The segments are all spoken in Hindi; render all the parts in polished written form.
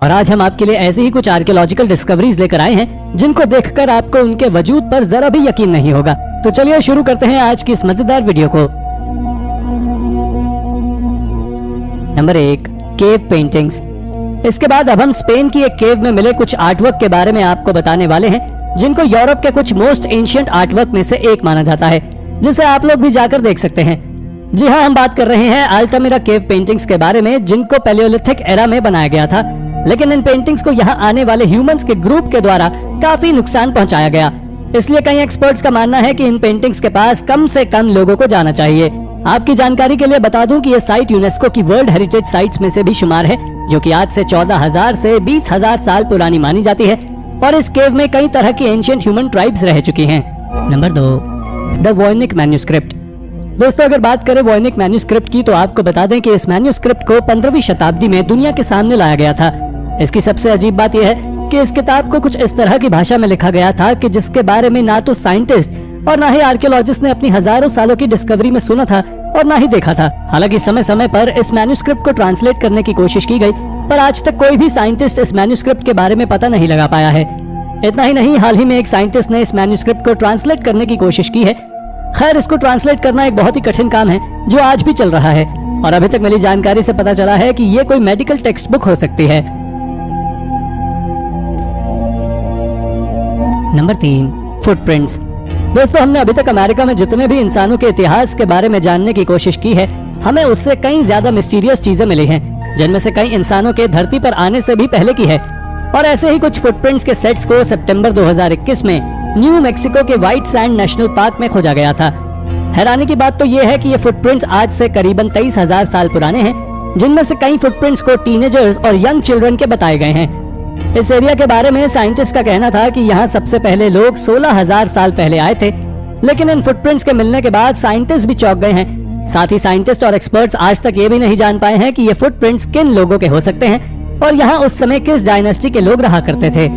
और आज हम आपके लिए ऐसे ही कुछ आर्कियोलॉजिकल डिस्कवरीज लेकर आए हैं जिनको देखकर आपको उनके वजूद पर जरा भी यकीन नहीं होगा। तो चलिए शुरू करते हैं आज की इस मजेदार वीडियो को। Number 1, cave paintings. इसके बाद अब हम स्पेन की एक केव में मिले कुछ आर्टवर्क के बारे में आपको बताने वाले हैं, जिनको यूरोप के कुछ मोस्ट एंशिएंट आर्टवर्क में से एक माना जाता है, जिसे आप लोग भी जाकर देख सकते हैं। जी हाँ, हम बात कर रहे हैं अल्टामिरा केव पेंटिंग्स के बारे में, जिनको पैलियोलिथिक एरा में बनाया गया था, लेकिन इन पेंटिंग्स को यहाँ आने वाले ह्यूमंस के ग्रुप के द्वारा काफी नुकसान पहुंचाया गया। इसलिए कई एक्सपर्ट्स का मानना है कि इन पेंटिंग्स के पास कम से कम लोगों को जाना चाहिए। आपकी जानकारी के लिए बता दूं कि ये साइट यूनेस्को की वर्ल्ड हेरिटेज साइट्स में से भी शुमार है, जो कि आज से 14,000 से 20,000 साल पुरानी मानी जाती है, और इस केव में कई तरह की एंशिएंट ह्यूमन ट्राइब्स रह चुकी हैं। Number 2, the Voynich manuscript. दोस्तों, अगर बात करें वॉयनिक मैन्यूस्क्रिप्ट की, तो आपको बता दें कि इस मैन्यूस्क्रिप्ट को 15वीं शताब्दी में दुनिया के सामने लाया गया था। इसकी सबसे अजीब बात यह है कि इस किताब को कुछ इस तरह की भाषा में लिखा गया था कि जिसके बारे में ना तो साइंटिस्ट और ना ही आर्कियोलॉजिस्ट ने अपनी हजारों सालों की डिस्कवरी में सुना था और ना ही देखा था। हालांकि समय समय पर इस मैन्यूस्क्रिप्ट को ट्रांसलेट करने की कोशिश की गई, पर आज तक कोई भी साइंटिस्ट इस मैन्यूस्क्रिप्ट के बारे में पता नहीं लगा पाया है। इतना ही नहीं, हाल ही में एक साइंटिस्ट ने इस मैन्यूस्क्रिप्ट को ट्रांसलेट करने की कोशिश की है। खैर, इसको ट्रांसलेट करना एक बहुत ही कठिन काम है, जो आज भी चल रहा है, और अभी तक मिली जानकारी से पता चला है कि ये कोई मेडिकल टेक्स्ट बुक हो सकती है। Number 3, footprints. दोस्तों, हमने अभी तक अमेरिका में जितने भी इंसानों के इतिहास के बारे में जानने की कोशिश की है, हमें उससे कई ज्यादा मिस्टीरियस चीजें मिली हैं, जिनमें से कई इंसानों के धरती पर आने से भी पहले की है। और ऐसे ही कुछ फुटप्रिंट्स के सेट्स को सितंबर 2021 में न्यू मैक्सिको के व्हाइट सैंड नेशनल पार्क में खोजा गया था। हैरानी की बात तो ये है कि ये फुटप्रिंट्स आज से करीबन 23,000 साल पुराने हैं, जिनमें से कई फुटप्रिंट्स को टीनेजर्स और यंग चिल्ड्रन के बताए गए हैं। इस एरिया के बारे में साइंटिस्ट का कहना था कि यहाँ सबसे पहले लोग 16,000 साल पहले आए थे, लेकिन इन फुटप्रिंट्स के मिलने के बाद साइंटिस्ट भी चौंक गए हैं। साथ ही साइंटिस्ट और एक्सपर्ट्स आज तक ये भी नहीं जान पाए हैं कि ये फुटप्रिंट्स किन लोगों के हो सकते हैं और यहाँ उस समय किस डायनेस्टी के लोग रहा करते थे।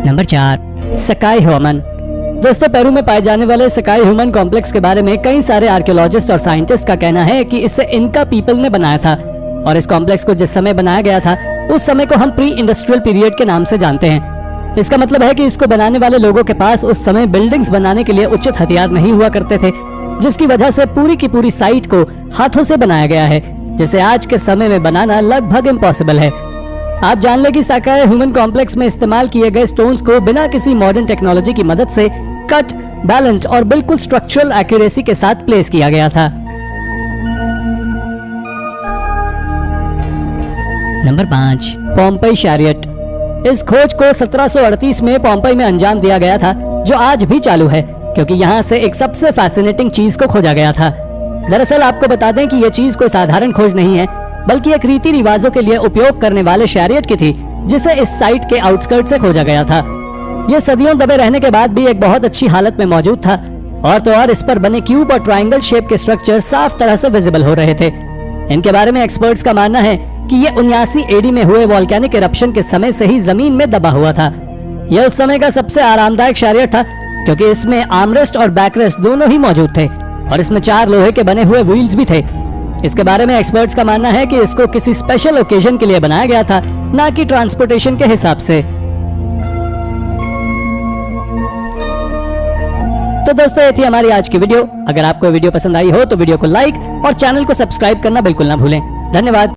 नंबर 4, सकाई ह्यूमन। दोस्तों, पेरू में पाए जाने वाले सकाई ह्यूमन कॉम्प्लेक्स के बारे में कई सारे आर्कियोलॉजिस्ट और साइंटिस्ट का कहना है कि इसे इनका पीपल ने बनाया था, और इस कॉम्प्लेक्स को जिस समय बनाया गया था उस समय को हम प्री इंडस्ट्रियल पीरियड के नाम से जानते हैं। इसका मतलब है कि इसको बनाने वाले लोगों के पास उस समय बिल्डिंग्स बनाने के लिए उचित हथियार नहीं हुआ करते थे, जिसकी वजह से पूरी की पूरी साइट को हाथों से बनाया गया है, जिसे आज के समय में बनाना लगभग इम्पॉसिबल है। आप जान लें कि सकाई ह्यूमन कॉम्प्लेक्स में इस्तेमाल किए गए स्टोन्स को बिना किसी मॉडर्न टेक्नोलॉजी की मदद से कट, बैलेंस्ड और बिल्कुल स्ट्रक्चरल एक्यूरेसी के साथ प्लेस किया गया था। Number 5, Pompeii chariot. इस खोज को 1738 में पोम्पई में अंजाम दिया गया था, जो आज भी चालू है, क्योंकि यहाँ से एक सबसे फैसिनेटिंग चीज को खोजा गया था। दरअसल आपको बता दें कि यह चीज कोई साधारण खोज नहीं है, बल्कि एक रीति रिवाजों के लिए उपयोग करने वाले शैरियट की थी, जिसे इस साइट के आउटस्कर्ट से खोजा गया था। यह सदियों दबे रहने के बाद भी एक बहुत अच्छी हालत में मौजूद था, और तो और इस पर बने क्यूब और ट्रायंगल शेप के स्ट्रक्चर साफ तरह से विजिबल हो रहे थे। इनके बारे में एक्सपर्ट्स का मानना है कि ये 79 एडी में हुए वॉल्केनिक इरप्शन के समय से ही जमीन में दबा हुआ था। यह उस समय का सबसे आरामदायक शैरियट था, क्योंकि इसमें आर्मरेस्ट और बैकरेस्ट दोनों ही मौजूद थे, और इसमें 4 लोहे के बने हुए व्हील्स भी थे। इसके बारे में एक्सपर्ट्स का मानना है कि इसको किसी स्पेशल ओकेजन के लिए बनाया गया था, ना कि ट्रांसपोर्टेशन के हिसाब से। तो दोस्तों, ये थी हमारी आज की वीडियो। अगर आपको वीडियो पसंद आई हो तो वीडियो को लाइक और चैनल को सब्सक्राइब करना बिल्कुल ना भूलें। धन्यवाद।